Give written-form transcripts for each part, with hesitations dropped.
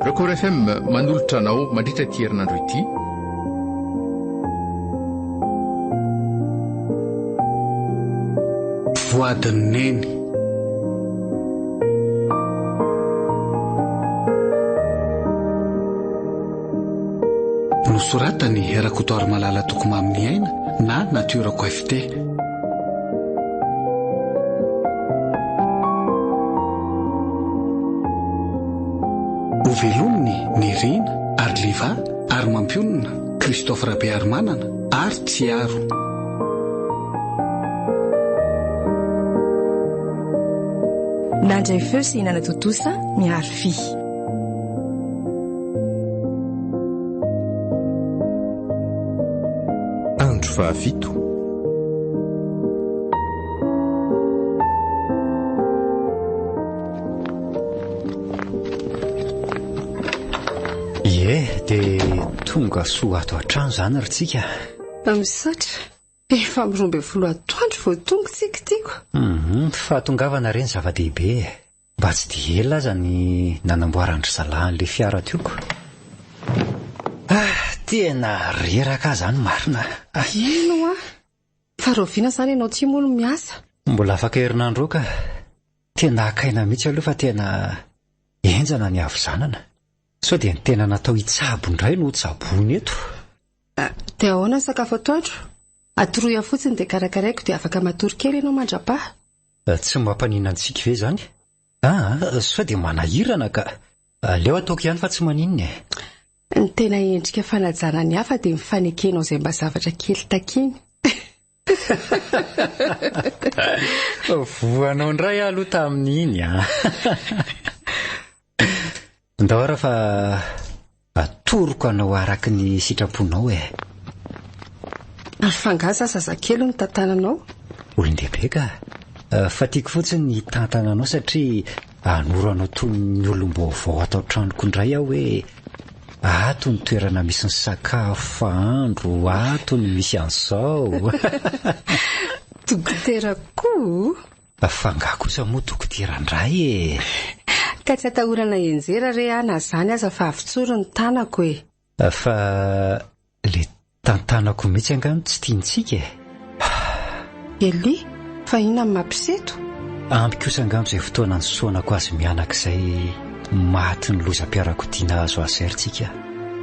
Record FM manolotra anao mandritra ity herinandro ity. Voadiny neny nosoratany Rakotoary Malala Tokomamy aina na Natiora Koefite. Ovelominy Nirina Arliva ary mampionina Christophe Rabearmanana ary Tsiaro. Nandray feo sy hinana totosa miaro fi. Andro fahafito. Dia tonga soa ato an-trano zany ry tsika. Misaotra, efa mirombe folo atoandro vao tonga tsika tiako. Fahatongavana reny zava-dehibe. Mba tsy dia ela aza ny nanamboarandry zalahan'le fiara tioko. Tena reraka zany marina. Ino fa roviana zany ianao tsy mono miasa. Mbola afaka herinandro ka. Tena akaina mihitsy aloha fa tena enjana ny avy-zanana. So dia ny tena natao hitsabo indray no tsabony eto. Dia ahoana ny sakafo atoandro? Atoroya fotsiny dia karakaraiko dia afaka matory kely ianao mandrapa. Tsy mampanina antsika ve zany? So dia manahirana ka. Leo ataoko ihany fa tsy maninona. Ny tena endrika fanajana ny hafa dia mifanekenao izay mba zavatra kely takiny. Voanao indray aloha tamin'iny. Ndahora fa atoroko anao araky ny sitraponao Ary fangaza zazakely ny tantananao? Olon-dehibe ka. Fa tiako fotsiny ny tantananao satria anoranao toy ny olom-baovao atao tranoko indray aho hoe ato ny toerana misy ny sakafo fahandro, ato ny misy an'izao. Dokotera koa? Fanga kosa moa dokotera indray Ka tsy atahorana enjera re na zany aza fa avitsoro ny tanako Fa le tantanako mihitsy angano tsy tiantsika Eli, fa inona ny mampiseto? Ampy kosa angano izay fotoana nysoanako azy mianak'izay maty ny lozam-piarakotiana azo azeritsika.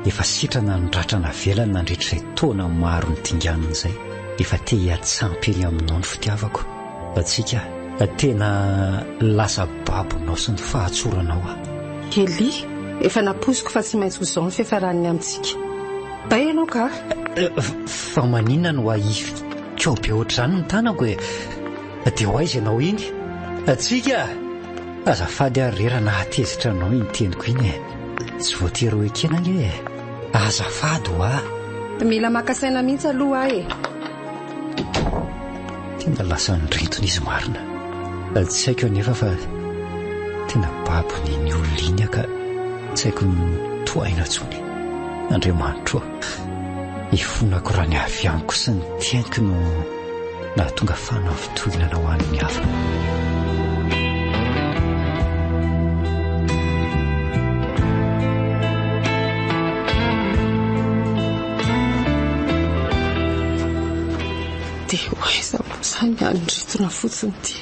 Efa sitrana ny ratrana velany nandritrizay taona maro ny dinganiny izay. Efa te hiatsampy eny aminao ny fitiavako. Atsika tena lasa babonao sy ny fahatsoranao Eli, efa napoziko fa tsy maintsy ho izao ny fiafaraniny amintsika. Bay ianao ka? Fa maninona no ahify keo be ohatr'izany ny tanako dia ho aiza ianao iny? Atsika azafady ary rera nahatezitra anao iny teniko iny tsy voatery hoe kena nge azafady ho Mila makasaina mihitsy aloha tena lasa nyrentona izy marina. Tsy haiko anefa fa tena babony ny olona ka tsy haiko ny toaina tsony. Andriamanitra ifonako raha ny avianiko sy ny tianko no nahatonga fanavitohinana ho an'ny hafa. dia hoaiza izany andritona fotsiny ty.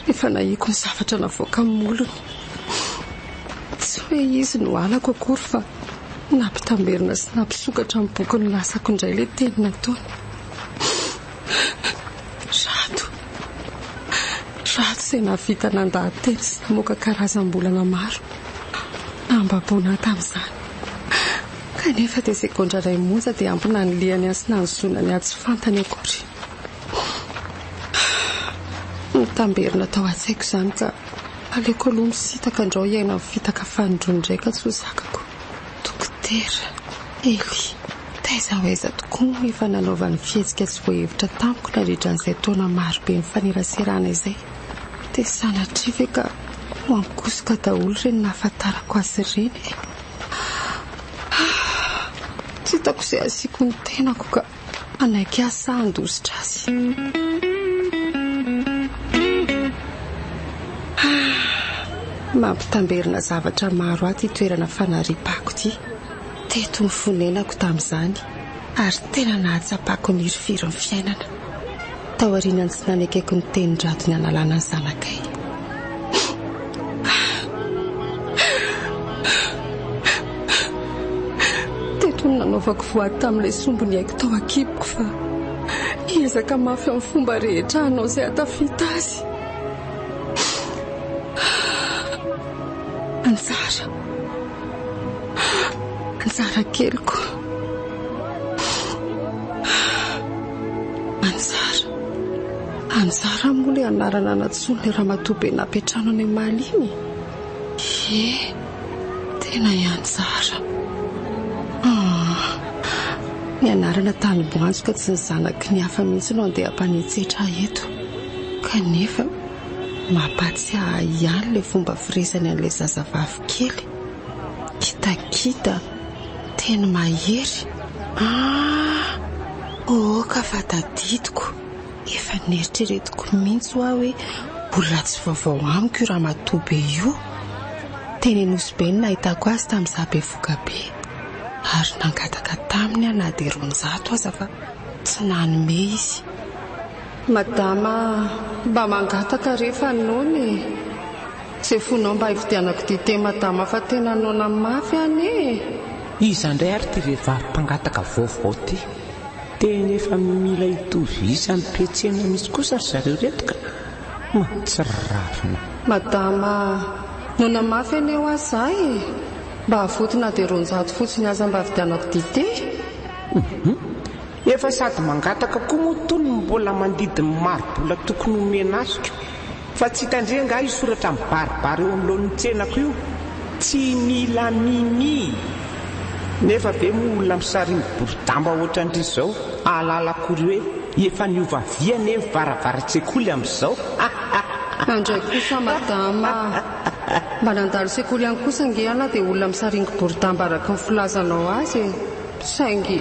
Efa nahiko ny zavatra navoaka amin'ny olona. Tsy hoe izy no alako akory fa nampitamberina sy nampisokatra amin'ny boky ny lasako indray ilay teny nataony. Rato izay navita nandahateny sy namoaka karazam-bolana maro nambabona tamin'izany. Kanefa dia sekondra ray monja dia ampy naniliany azy sy nanzonany azy tsy fantany akory. Nitamberina tao an-tsaiko izany ka aleko aloha misitaka andrao iaina amin'ny fitaka fanindrony ndraika tsy ho zakako. Dokotera, Eli, taiza ho aiza tokoa efa nanaovany fihetsika tsy voahevitra tamiko nandritran'izay taona marobe mifaneraserana izay. Dia sanatria ve ka ho ankosoka daholo ireny nahafantarako azy ireny. Tsy hitako izay asiako ny tenako ka anaiky asa handositra azy. mampitamberina zavatra maro aty toerana fanaripako ty. Teto mifonenako tamin'izany ary tena nahatsapako ny hirifiro ny fiainana. Taorianany tsy nanekeko ny tenin-drato ny analana ny zanakay. Teto ny nanaovako voady tamin'ilay sombony haiko tao akiboko fa hiezaka mafy amin'ny fomba rehetra hanao izay hatafita azy. Anjara keliko. Anjara moa ilay anarana natsony ilay ramatoabe napetrano any Maliny. Tena Anjara. Ny anarana tany Boanjo ka tsy ny zanaky ny hafa mihitsy no andeha hampanetsetra eto. Kanefa mampatsiahy ihany ilay fomba firesany an'ilay zazavavy kely. Kitakita tena mahery. Ka fatadidiko. Efa neritreretiko mihitsy hoe olona tsy vaovao amiko io ramatoabe io. Teny Nosy ny nahitako azy tamin'izaho bevokabe. Ary nangataka taminy na dia 900 aza fa tsy nanome izy. Madama, mba mangataka rehefa nony. Izay fonao mba hividianako dite madama fa tena nona mafy ane. Iza indray ary ty vehivavy mpangataka vaovao ty. Tena efa mila hitovy isa ny petsena misy kosa zareo reto ka tsy rarina. Madama, nona mafy ane ho azahy. Mba avotona dia 900 fotsiny aza mba vidianako dite. Efa sady mangataka koa moa tony mbola mandidiny maro-bola tokony homena azy. Fa tsy tandre nga isoratra mibaribary eo amin'lohan'ny tsenako io. Tsy mila mimi. Nefa be moa olona misariny boridamba ohatran'ry izao alalakory hoe efa niova viane varavara-tsekoly amin'izao. Andray kosa madama, mba nandalo sekoly ihany kosa ngeana dia olona misariny boridamba araka ny filazanao azy. Saingy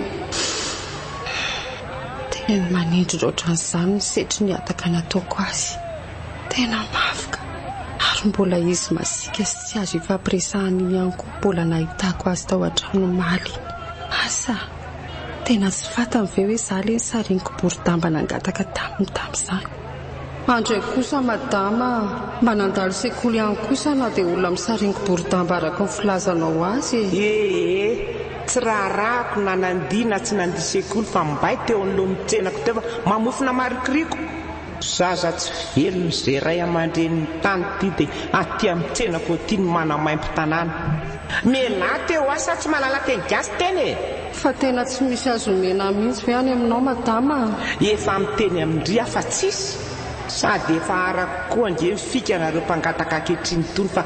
tena manindry ohatran'izany ny setry ny ataka nataoko azy. Tena mafika. Ary mbola izy masika sy tsy azo ifampiresahany ihany koa mbola nahitako azy tao an-trano Maly. Asa tena tsy fantany ve hoe izaho ilay nisariniko boridamba nangataka tamin'izany. Andray kosa madama, mba nandalo sekoly ihany kosa na dia olona misariniko boridamba araka ny filazanao azy. Tsy raharahako na nandiana tsy nandia sekoly fa mbay teo amin'lohan'ny tsenako teo mamofona marikiriko. Zaza tsy velony izay ray aman-dreniny tany ty dia aty amin'ny tsenako ty ny manamaimpo tanàna. Mena teo asa tsy malala teny gasy teny. Fa tena tsy misy azo mena mihitsy ve any aminao madama? Efa miteny amindry afa tsisy. Sady efa arako koa nge mifika nareo mpangataka ankehitriny tony fa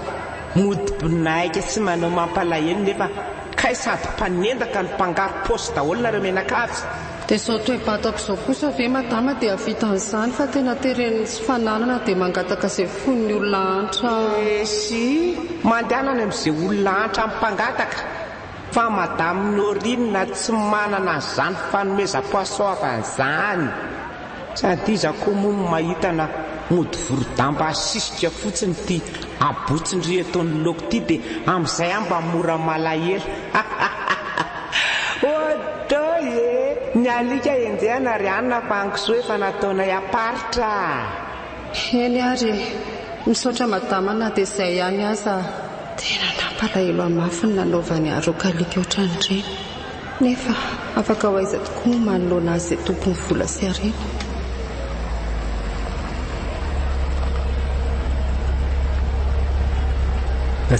modi-boninahika sy manao mampalahelo nefa kay sady mpanendaka ny mpangaro paosy daholo nareo menakavy. Dia izao toe-batako izao kosa ve madama dia vitan'izany fa tena tereniny tsy fananana dia mangataka izay fon'ny olona antra. Si mandehanany amin'izay olona antra amin'ny mpangataka. Fa madama Norinina tsy manana an'izany fanomezam-pahasoavan'izany. Sady iza koa moa no mahitana mody vorodamba asisika fotsiny ty abotsindry ataon'ny loko ty dia amin'izay mba mora malahelo. Ny alika enjehana ry anina fa ankiso efa nataona iaparitra. Eny ary misaotra madama na dia izay ihany aza. Tena nampalahelo amafy ny nanaovany arokalika ohatran'ireny. Nefa afaka ho aiza tokoa no manoloana azy izay tompony vola sy harena.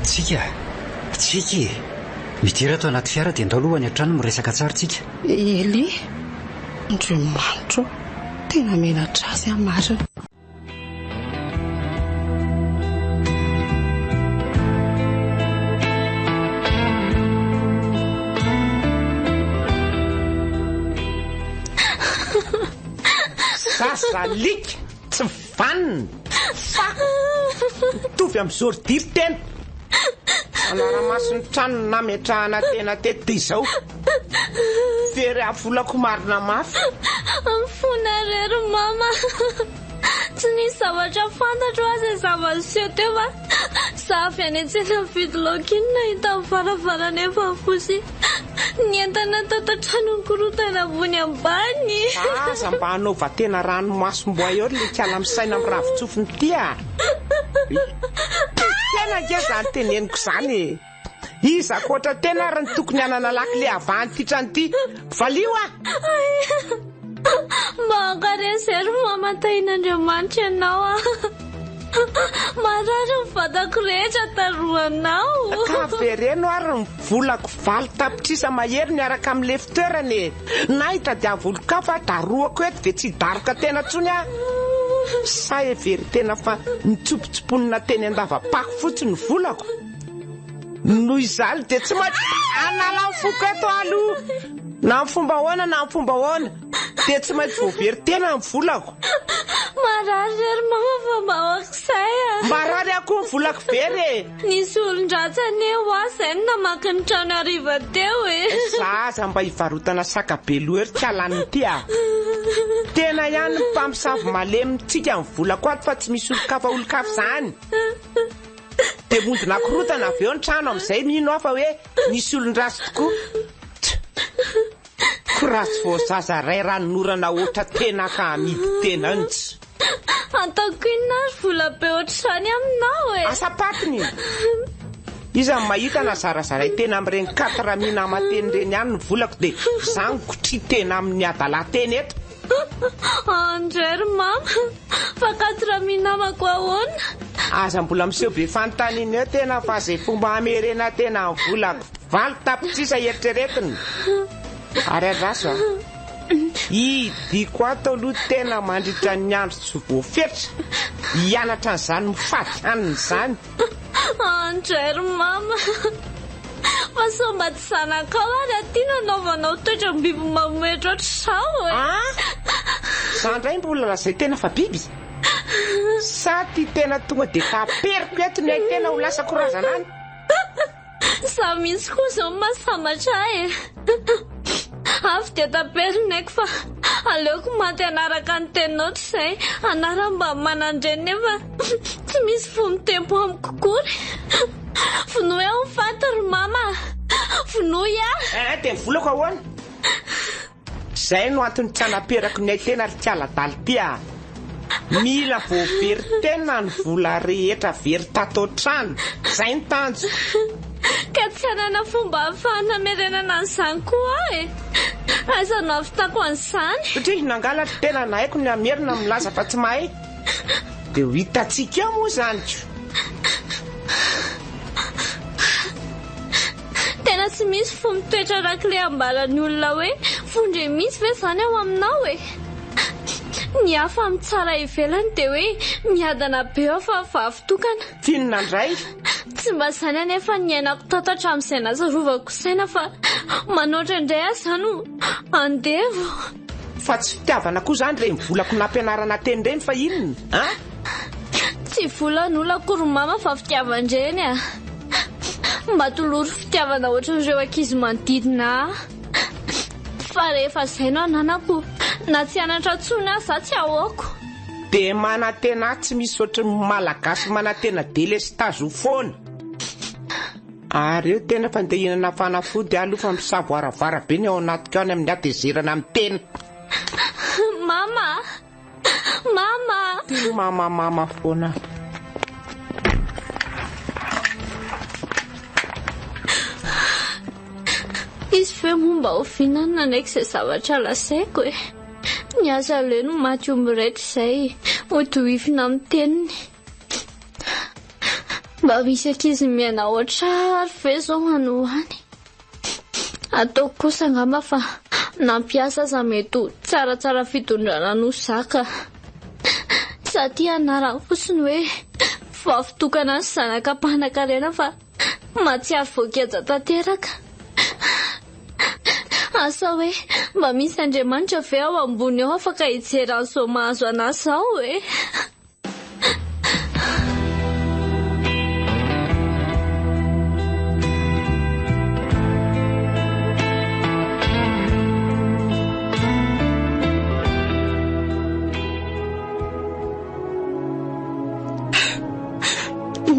Tsika midira ato anaty fiara dia andao alohany an-trano miresaka tsara tsika. Eli Andriamanitra, tena menatra azy marina. Sazalika tsy vanina fa tovy amin'ny zordily tena anaramasony trano nametrahana tena tety izao fery afolako marina mafy fona rery mama tsy nisy zavatra fantatro azy zavatra teo fa safy any tsena fitoloka iny nahita varavarana efa fosy ny entana tatatranonkorotana ambony ambany. Aza mba hanaova tena ranomasomboa eo le kiala misaina amin'ny ravitsofiny tya. Tena ngeza ny teneniko izany. Iza koatra tena ary ny tokony hanana laky le avany ty trano ty. Valio a! Mankaresery mamatain'Andriamanitra ianao a. Marary ny vatako rehetra taroanao. Ka vereno ary ny volako valy tapitrisa mahery miaraka amin'le fitoerany. Na hitadiavolo-kafa daroako eto dia tsy daroka tena tsony a. Sa every tena fa nitsopotsoponina teny andava-pako fotsiny volako. Noho izany dia tsy anala ny foko eto aloha. Na ny fomba hoana na ny fomba hoana dia tsy maintsy voavery tena ny volako. Marary ry mama fa mbahoak'izay a. Marary akoho ny volako very. Nisy olon-dratsany eo a izay no namaky ny trano hariva teo e. Zaza mba hivarotana sakabelo ery kialany ty a. Tena ihany ny mpamosavy malemitsika ny volako ato fa tsy misy olo-kafa izany. Dia mondina korotana avy eo ny trano amin'izay mino afa hoe nisy olon-drasy tokoa. Korasy vao zaza ray ranonorana ohatra tena ka amidy tena ntsy. Ataoko inona ary vola be ohatrany aminao e. Asa patiny. Iza mahita na zarazaray tena amin'ireny 4,000 amateny ireny ihany ny volako dia izany kotry tena amin'ny adala teny eto. Andrery mama, fa 4,000 amako ahoana? Aza mbola miseho be fanontaniana eo tena fa izay fomba hamerena tena ny volako. Valy tapitrisa eritreretiny. Ary adraso a. Idiko ato aloha tena mandritra ny andro tsy voafetra. Hianatra an'izany mifaty haniny izany. Andrery mama, fa somba tsy zanakao ary aty nanaovanao toetra ny biby mamoetra ohatr'izao e. Izany indray mbola lazay tena fa biby. Sa ty tena tonga dia kaperiko eto ny tena ho lasa korazana any. Sa misy kosa masambatra e. Avy dia taperinako fa aleoko maty anaraka ny teninao izay anara mba manandreny nefa tsy misy fono-tempo amiko kory. Vonoa eo ny fatory mama. Vonoa a. Dia ny volako ahoana? Izay no antony tsy hanaperako ny tena ry kiala-daly ty a. Mila voavery tena ny vola rehetra very tato trano. Izay ny tanjo. Ka tsy hanana fomba ahafahana merenana an'izany koa e. Aza no avitako an'izany. Satria nangalatra tena na haiko ny amerina milaza fa tsy mahay. Dia ho hitantsika eo moa izany. Tena tsy misy fo mitoetra rak'ilay ambalan'ny olona hoe fondre misy ve izany ao aminao e. Ny hafa amin'ny tsara ivelany dia hoe miadana be eo fa vavitokana. Finona indray. Tsy mba izany anefa ny ainako tatatra amin'izay nazarovako saina fa manoatra indray aho izany andevo. Fa tsy fitiavana koa izany ireny volako nampianarana teny ireny fa inona? Tsy volan'olona akory mama fa fitiavan-dreny a. Mba tolory fitiavana ohatran'ireo ankizy manodidina ahy. Fa rehefa izay no ananako na tsy anatra tsony aho za tsy ahoako. Dia manantena tsy misy ohatran'ny malagasy manantena dele sy tazo foana. Ary eo tena fandehinana fanafody aloha fa misavoaravara be ny ao anatika any amin'ny atezerana amin'ny teny. Mama! Mama! Mama foana. Izy fe momba ho fihinana ndraiky izay zavatra lasaiko e. Ny aza leno maty omby rehetra izay hotohifina amin'ny teniny. Mba misy ankizy miaina ohatrary ve izao hanohany. Ataoko kosa angamba fa nampiasa aza mety ho tsaratsara fitondrana no zaka. Satria anarako fotsiny hoe vavitokana sy zanakam-panan-karena fa matsiaro voakiaja tanteraka. Asa hoe mba misy Andriamanitra ve ao ambony ao afaka hijerany so mahazo anazy ao e.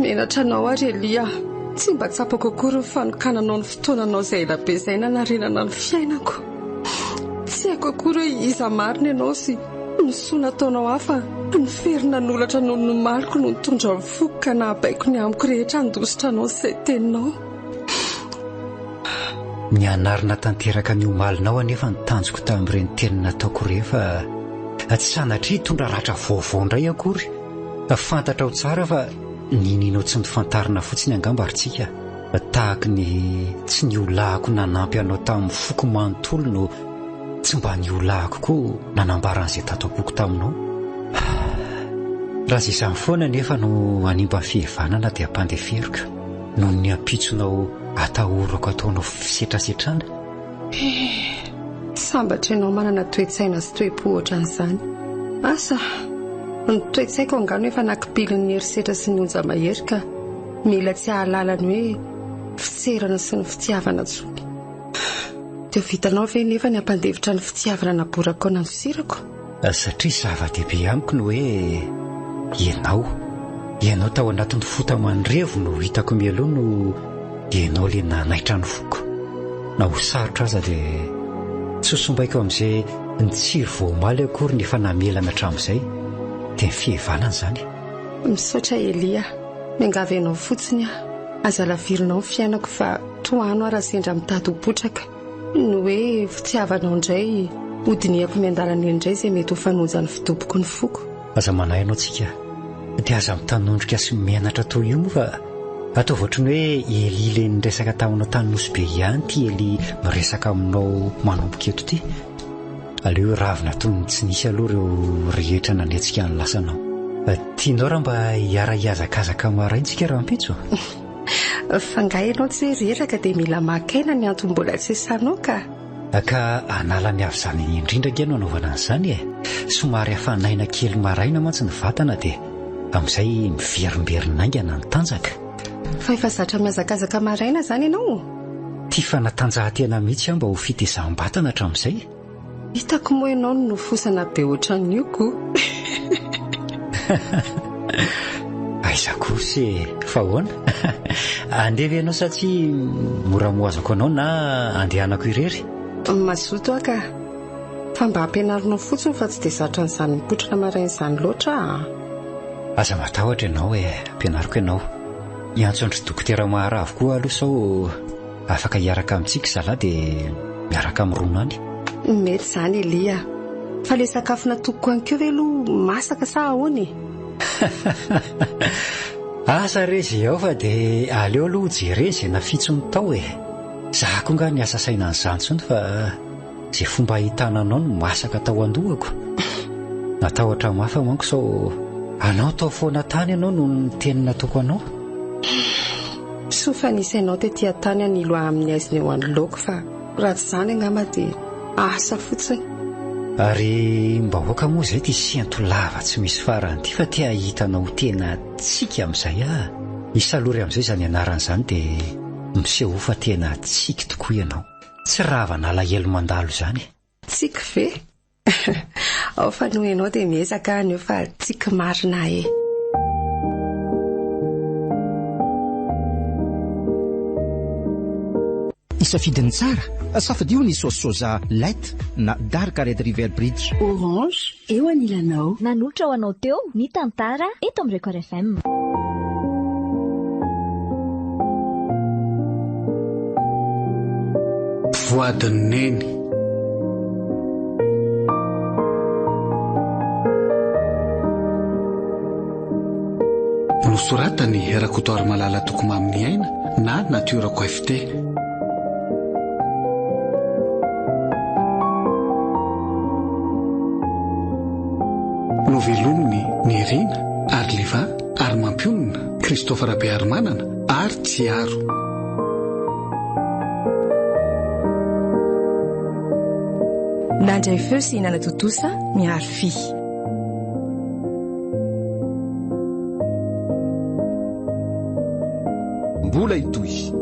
Mena Mpatranao ary Elia, tsy mba tsapako akory ny fanokananao ny fotoananao izay elabe izay nanarenana ny fiainako. Tsy haiko akory hoe iza marina ianao sy nysoa nataonao hafa nyferina n'olatra noho ny maliko no nitondra ny foko ka nahabaiko ny amiko rehetra handositra anao izay teninao. Ny anarina tanteraka ny omalinao anefa nitanjoko tamin'ireny teny nataoko rehefa tsy sanatria hitondra ratra vaovao indray akory. Fantatrao tsara fa ninonao tsy nifantarina fotsiny angamba aritsika. Tahaka ny tsy niolahako nanampy anao tamin'ny foko manontolo no tsy mba niolahako koa nanambaran'izay tatapoako taminao. Raha izany foana nefa no hanimba ny fihevanana dia ampandeferoka noho ny ampitsonao atahorako ataonao fisetrasetrana. Sambatra ianao manana toe-tsaina sy toe-po ohatran'izany. Asa ny toe-tsaiko angano efa nankipiliny ny herisetra sy ny onja mahery ka mila tsy hahalala ny hoe fitserana sy ny fitiavana tsony. Dia vitanao ve nefa ny ampandevitra ny fitiavana naborako ao nanosirako? Satria zava-dehibe amiko no hoe ianao tao anatin'ny fotamandrevo no hitako mialoha no ianao le nanaitra ny foko. Na ho sarotra aza dia tsy sombaiko amin'izay nitsiro voamaly akory ny fanamelana hatramin'izay dia ny fihevanana izany. Misaotra Elia, miangavy ianao fotsiny aza lavirinao ny fiainako fa toano raha sendra mitady ho potraka no hoe fitiavanao indray hodiniako miandarana indray izay mety ho fanonjany fidoboko ny foko. Aza manahy ianao tsika dia aza mitanondrika sy mianatra toy io moa fa atao ohatry ny hoe Eli le niresaka taminao tany nosy be ihany ty Eli miresaka aminao manomboka eto ty. Aleo ravina toy ny tsy nisy aloha ireo rehetra nanetsika ny lasanao. Tianao raha mba hiara-hiazakazaka maraintsika raha ampitso? Fangahy ianao tsy reraka dia mila makaina ny antony mbola tsy sanao ka anala ny avy izany indrindra ianao anaovana an'izany somary hafanaina kely maraina mantsy ny vatana dia amin'izay miverimberinaingana ny tanjaka. Fa efa zatra miazakazaka maraina izany ianao? Tia fanatanjahantena mihitsy mba ho fitezaham-batana hatramin'izay. Hitako moa ianao no nofosana be ohatran'io koa. Aiza kosa fa ahoana? Andeha ianao sa tsy mora moazako anao na andehanako irery? Mazoto ka fa mba ampianarinao fotsiny fa tsy dia zatra n'izany mipotrana maraina izany loatra. Aza matahotra ianao ampianariko ianao. Iantsondry dokotera mahara avokoa aloha sao afaka hiaraka amintsika zala dia miaraka amin'ny ronany. Mety izany Elia, fa le sakafo natokoko an'keo ve aloha masaka sa ahoany? Asa rezy ao fa dia aleo aloha jerena izay nafitsony tao Zaho koa nga niasa saina an'izany tsony fa izay fomba hitananao no masaka tao andohako. Natahotra mafa manko sao anao tao foana tany ianao no ny teny nataoko anao. Sofa nisy ianao tetỳ tany ny loha amin'ny aiziny eo anoloko fa raha tsy izany angamba dia asa fotsiny. Ary mba hoaka moa izay ty sianto lava tsy misy farany ty fa tia hitanao tena tsika amin'izay isalory amin'izay izany anaran'izany dia miseho fa tena tsiky tokoa ianao. Tsy rava nalahelo mandalo izany. Tsiky ve? Ao fa noho ianao dia miezaka anio fa tsiky marina Isafidiny tsara safadio ny saosy soja light na dark red river bridge. Orange eo anilanao. Nanolotra ho anao teo ny tantara eto amin'ny Record FM. Voadiny neny nosoratany Rakotoary Malala Tokomamy Aina na Natiorako FT. Novelominy Nirina Arliva ary mampionina Christophe Bearmanana ary Tsiaro. Nandray feo sy Nana Totosa miaro fi. Mbola itoy